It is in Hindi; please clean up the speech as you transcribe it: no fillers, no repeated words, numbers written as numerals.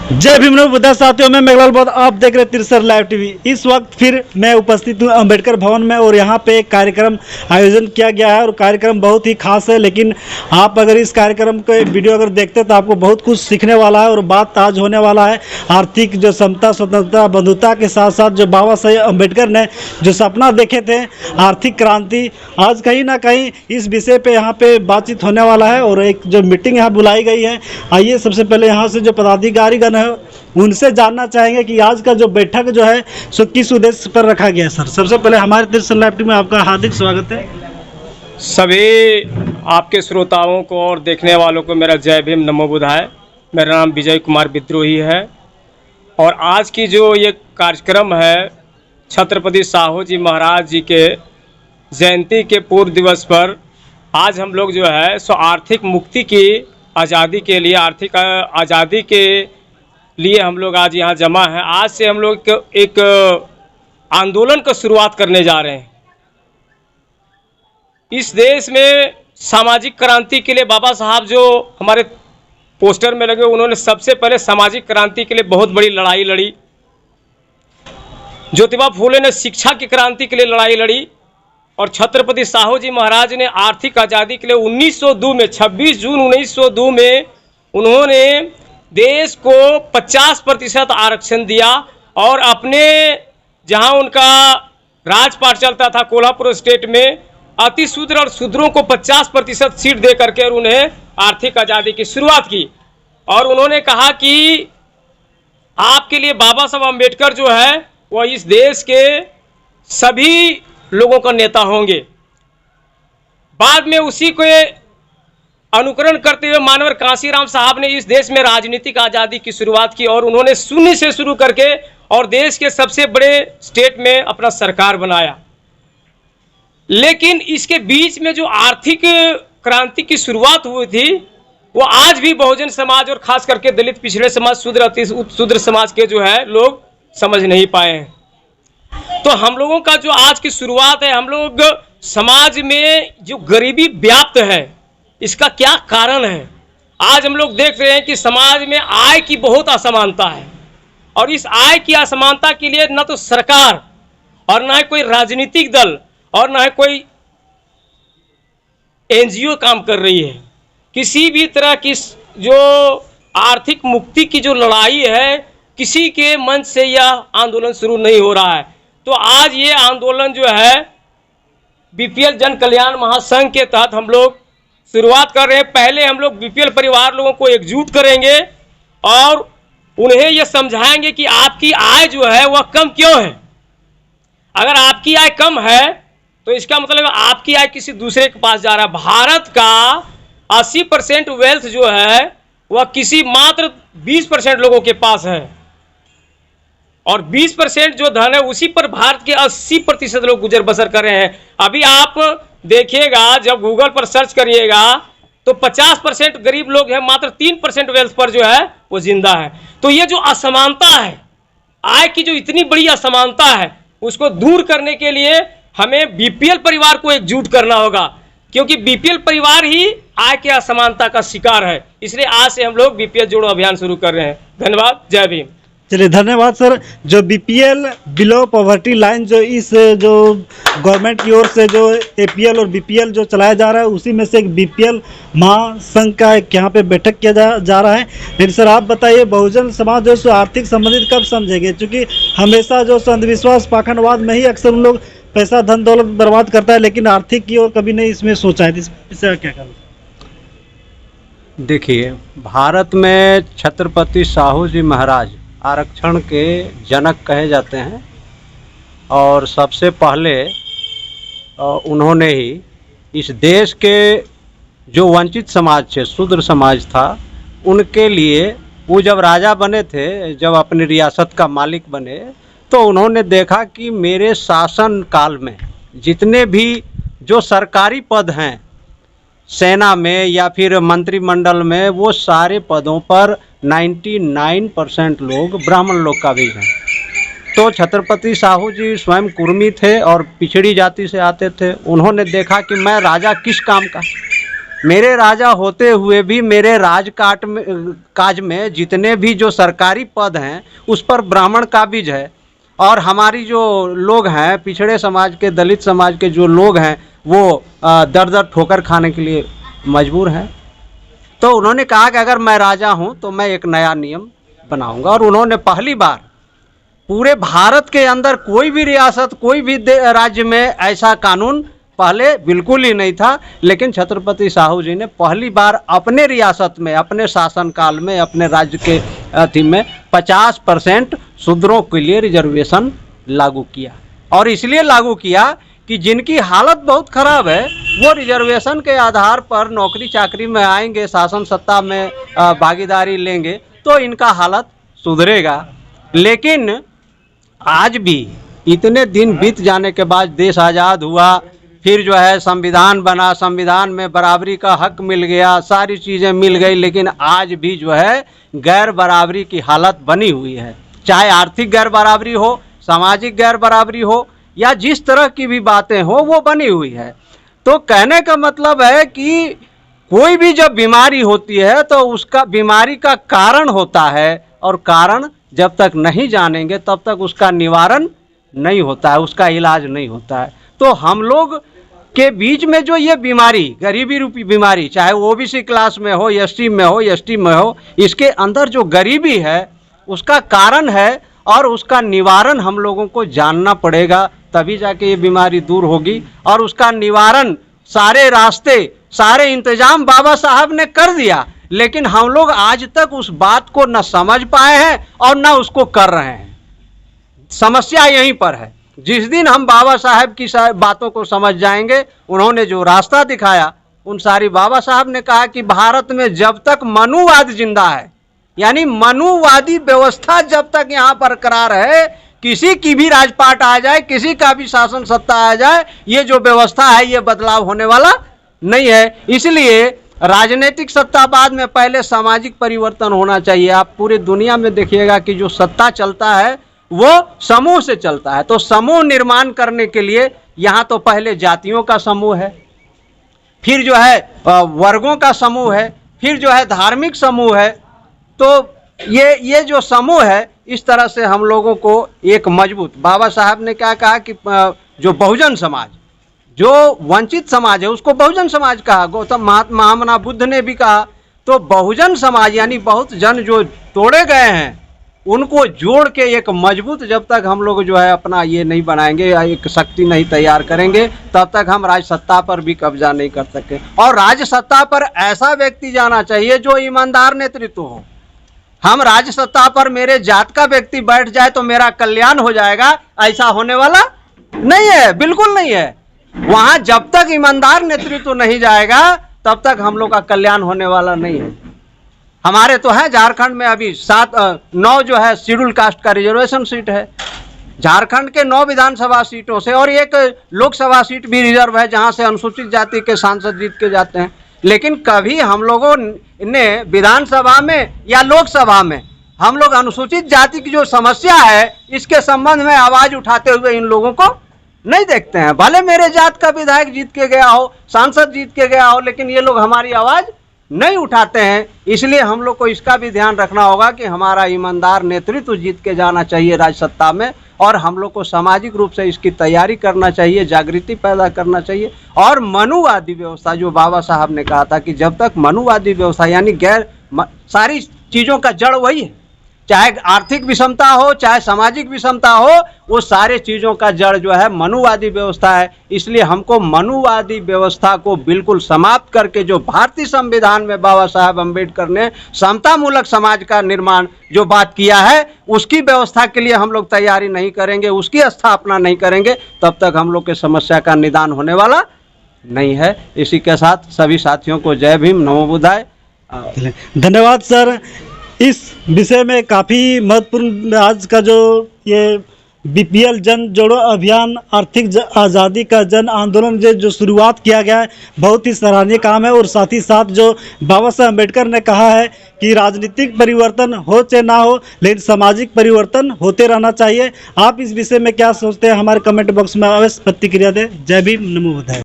जय भीम बुद्धा साथियों, मैं मेघलाल बौद्ध, आप देख रहे तिरसर लाइव टीवी। इस वक्त फिर मैं उपस्थित हूं अंबेडकर भवन में और यहां पे एक कार्यक्रम आयोजन किया गया है और कार्यक्रम बहुत ही खास है। लेकिन आप अगर इस कार्यक्रम को वीडियो अगर देखते तो आपको बहुत कुछ सीखने वाला है और बात आज होने वाला है आर्थिक जो समता, स्वतंत्रता, बंधुता के साथ साथ जो बाबा साहेब अंबेडकर ने जो सपना देखे थे आर्थिक क्रांति, आज कहीं ना कहीं इस विषय पे यहाँ पे बातचीत होने वाला है और एक जो मीटिंग यहाँ बुलाई गई है। आइए सबसे पहले यहाँ से जो पदाधिकारीगण है उनसे जानना चाहेंगे कि आज का जो बैठक जो है सो किस उद्देश्य पर रखा गया। सर, सबसे पहले हमारे तिरसर लाइव टीवी में आपका हार्दिक स्वागत है। सभी आपके श्रोताओं को और देखने वालों को मेरा जय भीम नमो बुद्धाय। मेरा नाम विजय कुमार विद्रोही है और आज की जो ये कार्यक्रम है छत्रपति साहू जी महाराज जी के जयंती के पूर्व दिवस पर आज हम लोग जो है सो आर्थिक मुक्ति की आज़ादी के लिए, आर्थिक आज़ादी के लिए हम लोग आज यहाँ जमा हैं। आज से हम लोग एक आंदोलन का शुरुआत करने जा रहे हैं। इस देश में सामाजिक क्रांति के लिए बाबा साहब जो हमारे पोस्टर में लगे, उन्होंने सबसे पहले सामाजिक क्रांति के लिए बहुत बड़ी लड़ाई लड़ी। ज्योतिबा फूले ने शिक्षा की क्रांति के लिए लड़ाई लड़ी और छत्रपति साहू जी महाराज ने आर्थिक आज़ादी के लिए 1902 में 26 जून 1902 में उन्होंने देश को 50% आरक्षण दिया और अपने जहां उनका राजपाट चलता था कोल्हापुर स्टेट में अति शूद्र और शूद्रों को 50% सीट दे करके और उन्हें आर्थिक आज़ादी की शुरुआत की। और उन्होंने कहा कि आपके लिए बाबा साहब अम्बेडकर जो है वह इस देश के सभी लोगों का नेता होंगे। बाद में उसी को अनुकरण करते हुए मानवर कांशीराम साहब ने इस देश में राजनीतिक आज़ादी की शुरुआत की और उन्होंने शून्य से शुरू करके और देश के सबसे बड़े स्टेट में अपना सरकार बनाया। लेकिन इसके बीच में जो आर्थिक क्रांति की शुरुआत हुई थी वो आज भी बहुजन समाज और खास करके दलित, पिछड़े समाज, शूद्र, अति शूद्र समाज के जो है लोग समझ नहीं पाए हैं। तो हम लोगों का जो आज की शुरुआत है, हम लोग समाज में जो गरीबी व्याप्त है इसका क्या कारण है। आज हम लोग देख रहे हैं कि समाज में आय की बहुत असमानता है और इस आय की असमानता के लिए न तो सरकार और न कोई राजनीतिक दल और न कोई एनजीओ काम कर रही है। किसी भी तरह की जो आर्थिक मुक्ति की जो लड़ाई है किसी के मन से यह आंदोलन शुरू नहीं हो रहा है। तो आज ये आंदोलन जो है बीपीएल जन कल्याण महासंघ के तहत हम लोग शुरुआत कर रहे हैं। पहले हम लोग बीपीएल परिवार लोगों को एकजुट करेंगे और उन्हें यह समझाएंगे कि आपकी आय जो है वह कम क्यों है। अगर आपकी आय कम है तो इसका मतलब आपकी आय किसी दूसरे के पास जा रहा है। भारत का 80% वेल्थ जो है वह किसी मात्र 20% लोगों के पास है और 20% जो धन है उसी पर भारत के 80% लोग गुजर बसर कर रहे हैं। अभी आप देखिएगा, जब गूगल पर सर्च करिएगा तो 50% गरीब लोग हैं, मात्र 3% वेल्थ पर जो है वो जिंदा है। तो ये जो असमानता है, आय की जो इतनी बड़ी असमानता है, उसको दूर करने के लिए हमें बीपीएल परिवार को एकजुट करना होगा, क्योंकि बीपीएल परिवार ही आय की असमानता का शिकार है। इसलिए आज से हम लोग बीपीएल जोड़ो अभियान शुरू कर रहे हैं। धन्यवाद, जय भीम। चलिए, धन्यवाद सर। जो बीपीएल बिलो पॉवर्टी लाइन जो इस जो गवर्नमेंट की ओर से जो एपीएल और बीपीएल जो चलाया जा रहा है उसी में से एक बीपीएल महासंघ का एक यहाँ पे बैठक किया जा रहा है। लेकिन सर आप बताइए, बहुजन समाज जो सो आर्थिक संबंधित कब समझेंगे? क्योंकि हमेशा जो अंधविश्वास, पाखंडवाद में ही अक्सर उन लोग पैसा, धन दौलत बर्बाद करता है, लेकिन आर्थिक की ओर कभी नहीं इसमें सोचा है। इससे क्या कहना? देखिए, भारत में छत्रपति साहू जी महाराज आरक्षण के जनक कहे जाते हैं और सबसे पहले उन्होंने ही इस देश के जो वंचित समाज थे, शूद्र समाज था, उनके लिए वो जब राजा बने थे, जब अपनी रियासत का मालिक बने, तो उन्होंने देखा कि मेरे शासन काल में जितने भी जो सरकारी पद हैं सेना में या फिर मंत्रिमंडल में, वो सारे पदों पर 99% लोग ब्राह्मण लोग का भी हैं। तो छत्रपति साहू जी स्वयं कुर्मी थे और पिछड़ी जाति से आते थे। उन्होंने देखा कि मैं राजा किस काम का, मेरे राजा होते हुए भी मेरे काज में जितने भी जो सरकारी पद हैं उस पर ब्राह्मण काबिज है, और हमारी जो लोग हैं पिछड़े समाज के, दलित समाज के जो लोग हैं वो दर दर ठोकर खाने के लिए मजबूर हैं। तो उन्होंने कहा कि अगर मैं राजा हूं तो मैं एक नया नियम बनाऊंगा, और उन्होंने पहली बार पूरे भारत के अंदर कोई भी रियासत, कोई भी राज्य में ऐसा कानून पहले बिल्कुल ही नहीं था, लेकिन छत्रपति साहू जी ने पहली बार अपने रियासत में, अपने शासनकाल में, अपने राज्य के अथी में 50% शूद्रों के लिए रिजर्वेशन लागू किया। और इसलिए लागू किया कि जिनकी हालत बहुत खराब है वो रिजर्वेशन के आधार पर नौकरी चाकरी में आएंगे, शासन सत्ता में भागीदारी लेंगे तो इनका हालत सुधरेगा। लेकिन आज भी इतने दिन बीत जाने के बाद देश आज़ाद हुआ, फिर जो है संविधान बना, संविधान में बराबरी का हक मिल गया, सारी चीज़ें मिल गई, लेकिन आज भी जो है गैर बराबरी की हालत बनी हुई है। चाहे आर्थिक गैर बराबरी हो, सामाजिक गैर बराबरी हो, या जिस तरह की भी बातें हो वो बनी हुई है। तो कहने का मतलब है कि कोई भी जब बीमारी होती है तो उसका बीमारी का कारण होता है, और कारण जब तक नहीं जानेंगे तब तक उसका निवारण नहीं होता है, उसका इलाज नहीं होता है। तो हम लोग के बीच में जो ये बीमारी, गरीबी रूपी बीमारी, चाहे ओबीसी क्लास में हो, एसटी में हो, एसटी में हो, इसके अंदर जो गरीबी है उसका कारण है, और उसका निवारण हम लोगों को जानना पड़ेगा, तभी जाके ये बीमारी दूर होगी। और उसका निवारण सारे रास्ते, सारे इंतजाम बाबा साहब ने कर दिया, लेकिन हम लोग आज तक उस बात को न समझ पाए हैं और न उसको कर रहे हैं। समस्या यहीं पर है। जिस दिन हम बाबा साहब की बातों को समझ जाएंगे, उन्होंने जो रास्ता दिखाया, उन सारी बाबा साहब ने कहा कि भारत में जब तक मनुवाद जिंदा है, यानी मनुवादी व्यवस्था जब तक यहाँ बरकरार है, किसी की भी राजपाट आ जाए, किसी का भी शासन सत्ता आ जाए, ये जो व्यवस्था है ये बदलाव होने वाला नहीं है। इसलिए राजनीतिक सत्ता बाद में, पहले सामाजिक परिवर्तन होना चाहिए। आप पूरी दुनिया में देखिएगा कि जो सत्ता चलता है वो समूह से चलता है। तो समूह निर्माण करने के लिए यहाँ तो पहले जातियों का समूह है, फिर जो है वर्गों का समूह है, फिर जो है धार्मिक समूह है। तो ये जो समूह है, इस तरह से हम लोगों को एक मजबूत, बाबा साहब ने क्या कहा कि जो बहुजन समाज, जो वंचित समाज है उसको बहुजन समाज कहा। गौतम महामना बुद्ध ने भी कहा। तो बहुजन समाज यानी बहुत जन जो तोड़े गए हैं उनको जोड़ के एक मजबूत, जब तक हम लोग जो है अपना ये नहीं बनाएंगे, एक शक्ति नहीं तैयार करेंगे, तब तक हम राज सत्ता पर भी कब्जा नहीं कर सके। और राज सत्ता पर ऐसा व्यक्ति जाना चाहिए जो ईमानदार नेतृत्व हो। हम राज सत्ता पर मेरे जात का व्यक्ति बैठ जाए तो मेरा कल्याण हो जाएगा, ऐसा होने वाला नहीं है, बिल्कुल नहीं है। वहां जब तक ईमानदार नेतृत्व नहीं जाएगा तब तक हम लोग का कल्याण होने वाला नहीं है। हमारे तो है झारखंड में अभी 9 जो है शेड्यूल कास्ट का रिजर्वेशन सीट है, झारखंड के 9 विधानसभा सीटों से, और एक लोकसभा सीट भी रिजर्व है जहां से अनुसूचित जाति के सांसद जीत के जाते हैं। लेकिन कभी हम लोगों ने विधानसभा में या लोकसभा में हम लोग अनुसूचित जाति की जो समस्या है इसके संबंध में आवाज उठाते हुए इन लोगों को नहीं देखते हैं। भले मेरे जात का विधायक जीत के गया हो, सांसद जीत के गया हो, लेकिन ये लोग हमारी आवाज नहीं उठाते हैं। इसलिए हम लोग को इसका भी ध्यान रखना होगा कि हमारा ईमानदार नेतृत्व जीत के जाना चाहिए राज सत्ता में, और हम लोग को सामाजिक रूप से इसकी तैयारी करना चाहिए, जागृति पैदा करना चाहिए। और मनुवादी व्यवस्था, जो बाबा साहब ने कहा था कि जब तक मनुवादी व्यवस्था यानी सारी चीज़ों का जड़ वही है, चाहे आर्थिक विषमता हो, चाहे सामाजिक विषमता हो, वो सारे चीज़ों का जड़ जो है मनुवादी व्यवस्था है। इसलिए हमको मनुवादी व्यवस्था को बिल्कुल समाप्त करके, जो भारतीय संविधान में बाबा साहब अम्बेडकर ने समतामूलक समाज का निर्माण जो बात किया है, उसकी व्यवस्था के लिए हम लोग तैयारी नहीं करेंगे, उसकी स्थापना नहीं करेंगे, तब तक हम लोग के समस्या का निदान होने वाला नहीं है। इसी के साथ सभी साथियों को जय भीम, नमो बुद्धाय। धन्यवाद सर। इस विषय में काफ़ी महत्वपूर्ण आज का जो ये बीपीएल जन जोड़ो अभियान, आर्थिक आज़ादी का जन आंदोलन जो शुरुआत किया गया है, बहुत ही सराहनीय काम है। और साथ ही साथ जो बाबा साहब अम्बेडकर ने कहा है कि राजनीतिक परिवर्तन हो चाहे ना हो, लेकिन सामाजिक परिवर्तन होते रहना चाहिए। आप इस विषय में क्या सोचते हैं, हमारे कमेंट बॉक्स में अवश्य प्रतिक्रिया दें। जय भीम, नमो बुद्धाय।